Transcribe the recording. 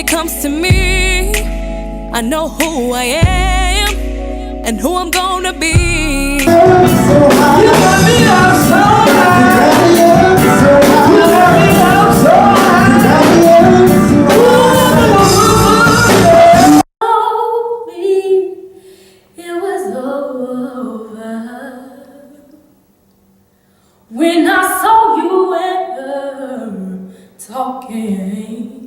it comes to me, I know who I am and who I'm gonna be. You got me out so high. You got me out so high. Told me it was over when I saw you and her talking.